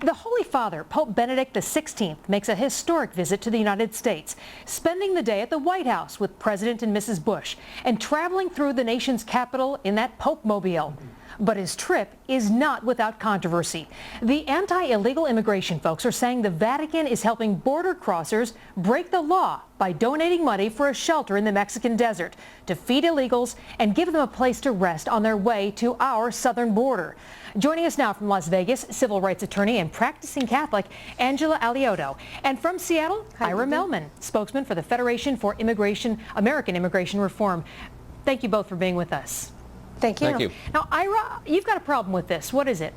The Holy Father, Pope Benedict XVI, makes a historic visit to the United States, spending the day at the White House with President and Mrs. Bush and traveling through the nation's capital in that Pope-mobile. But his trip is not without controversy. The anti-illegal immigration folks are saying the Vatican is helping border crossers break the law by donating money for a shelter in the Mexican desert to feed illegals and give them a place to rest on their way to our southern border. Joining us now from Las Vegas, civil rights attorney and practicing Catholic Angela Alioto. And from Seattle, Ira Mehlman, spokesman for the Federation for American Immigration Reform. Thank you both for being with us. Thank you. Thank you. Now, Ira, you've got a problem with this. What is it?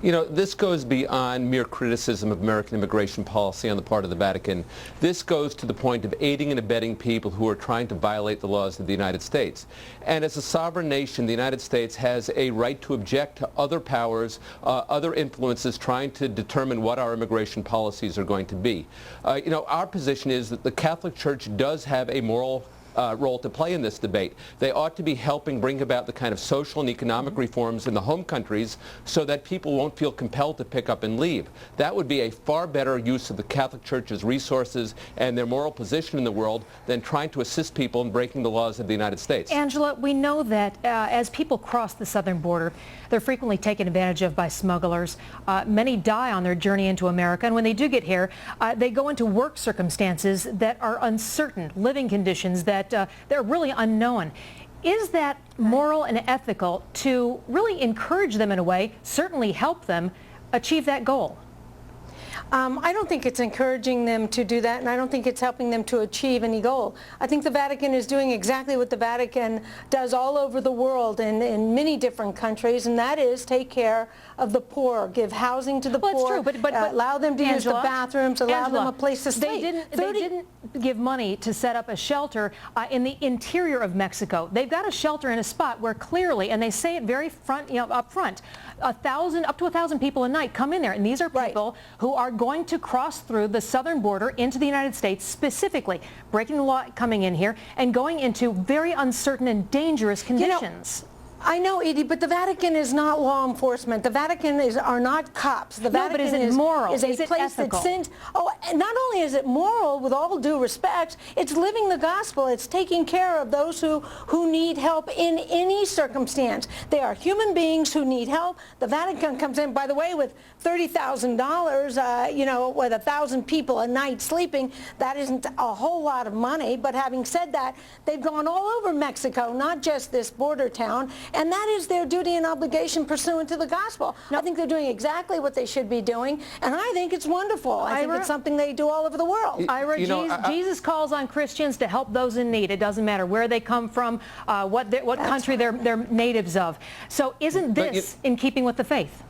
You know, this goes beyond mere criticism of American immigration policy on the part of the Vatican. This goes to the point of aiding and abetting people who are trying to violate the laws of the United States. And as a sovereign nation, the United States has a right to object to other powers, other influences trying to determine what our immigration policies are going to be. You know, our position is that the Catholic Church does have a moral role to play in this debate. They ought to be helping bring about the kind of social and economic reforms in the home countries so that people won't feel compelled to pick up and leave. That would be a far better use of the Catholic Church's resources and their moral position in the world than trying to assist people in breaking the laws of the United States. Angela, we know that as people cross the southern border, they're frequently taken advantage of by smugglers. Many die on their journey into America, and when they do get here, they go into work circumstances that are uncertain, living conditions that they're really unknown. Is that moral and ethical to really encourage them in a way, certainly help them achieve that goal? I don't think it's encouraging them to do that, and I don't think it's helping them to achieve any goal. I think the Vatican is doing exactly what the Vatican does all over the world and in many different countries, and that is take care of the poor, give housing to the poor, it's true, but allow them to use the bathrooms, allow them a place to stay. They didn't give money to set up a shelter in the interior of Mexico. They've got a shelter in a spot where clearly, and they say it very up front, up to 1,000 people a night come in there, and these are people who are going to cross through the southern border into the United States, specifically breaking the law, coming in here and going into very uncertain and dangerous conditions. I know, Edie, but the Vatican is not law enforcement. The Vatican are not cops. The Vatican but is it moral? Is a it place ethical? that sends. Oh, and not only is it moral, with all due respect, it's living the gospel. It's taking care of those who need help in any circumstance. They are human beings who need help. The Vatican comes in, by the way, with $30,000. You know, with 1,000 people a night sleeping. That isn't a whole lot of money. But having said that, they've gone all over Mexico, not just this border town. And that is their duty and obligation pursuant to the gospel. I think they're doing exactly what they should be doing, and I think it's wonderful. I think it's something they do all over the world. Ira, Jesus calls on Christians to help those in need. It doesn't matter where they come from, what country they're natives of. So isn't this in keeping with the faith?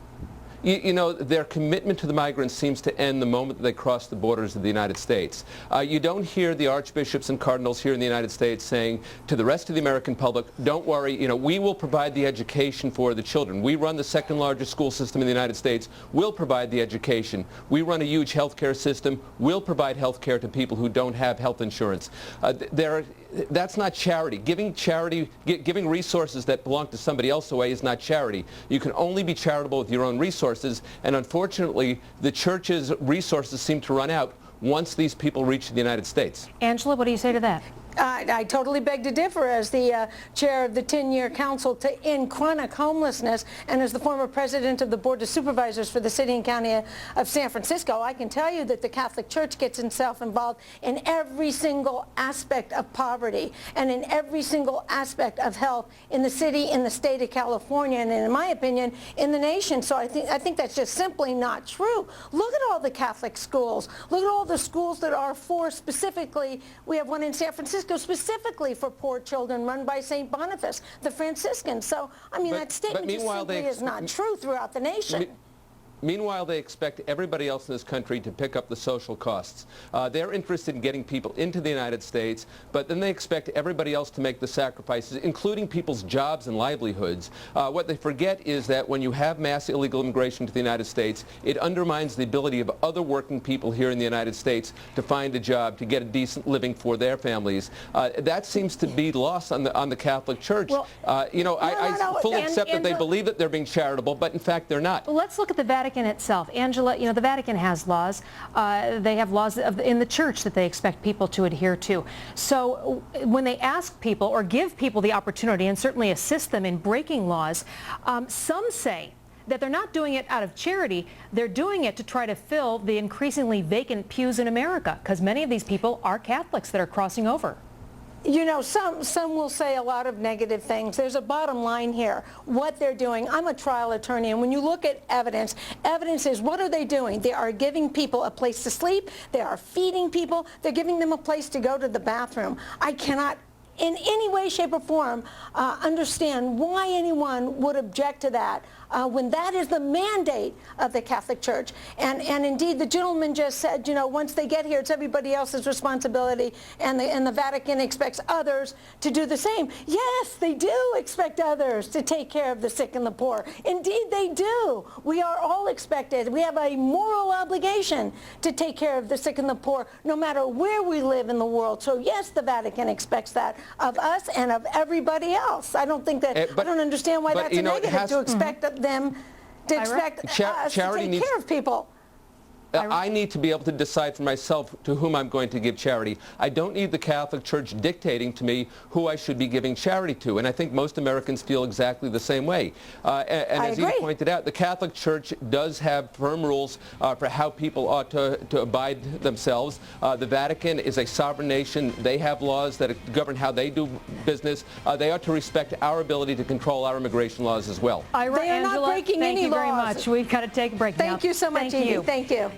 You know, their commitment to the migrants seems to end the moment that they cross the borders of the United States. You don't hear the archbishops and cardinals here in the United States saying to the rest of the American public, don't worry, you know, we will provide the education for the children. We run the second largest school system in the United States. We'll provide the education. We run a huge health care system. We'll provide health care to people who don't have health insurance. That's not charity. Giving resources that belong to somebody else away is not charity. You can only be charitable with your own resources, and unfortunately, the church's resources seem to run out once these people reach the United States. Angela, what do you say to that? I totally beg to differ as the chair of the 10-year council to end chronic homelessness and as the former president of the Board of Supervisors for the City and County of San Francisco. I can tell you that the Catholic Church gets itself involved in every single aspect of poverty and in every single aspect of health in the city, in the state of California, and in my opinion, in the nation. So I think that's just simply not true. Look at all the Catholic schools. Look at all the schools that are for specifically, we have one in San Francisco specifically for poor children run by St. Boniface, the Franciscans. So, I mean, that statement just simply is not true throughout the nation. Meanwhile, they expect everybody else in this country to pick up the social costs. They're interested in getting people into the United States, but then they expect everybody else to make the sacrifices, including people's jobs and livelihoods. What they forget is that when you have mass illegal immigration to the United States, it undermines the ability of other working people here in the United States to find a job, to get a decent living for their families. That seems to be lost on the Catholic Church. Well, you know, I fully accept that they believe that they're being charitable, but in fact they're not. Well, let's look at the Vatican Vatican itself. Angela, the Vatican has laws. They have laws in the church that they expect people to adhere to. So when they ask people or give people the opportunity and certainly assist them in breaking laws, some say that they're not doing it out of charity. They're doing it to try to fill the increasingly vacant pews in America, because many of these people are Catholics that are crossing over. Some will say a lot of negative things. There's a bottom line here, what they're doing. I'm a trial attorney, and when you look at evidence, evidence is, what are they doing? They are giving people a place to sleep. They are feeding people. They're giving them a place to go to the bathroom. I cannot in any way, shape, or form understand why anyone would object to that when that is the mandate of the Catholic Church. And indeed, the gentleman just said, once they get here, it's everybody else's responsibility, and the Vatican expects others to do the same. Yes, they do expect others to take care of the sick and the poor. Indeed, they do. We are all expected. We have a moral obligation to take care of the sick and the poor, no matter where we live in the world. So yes, the Vatican expects that of us and of everybody else. I don't think that, I don't understand why that's a negative to expect them to expect us to take care of people. I need to be able to decide for myself to whom I'm going to give charity. I don't need the Catholic Church dictating to me who I should be giving charity to, and I think most Americans feel exactly the same way. And as you pointed out, the Catholic Church does have firm rules for how people ought to abide themselves. The Vatican is a sovereign nation. They have laws that govern how they do business. They ought to respect our ability to control our immigration laws as well. Ira, they are Angela, not breaking any laws. Thank you very much. We've got to take a break now. Thank you so much, Evie. Thank you.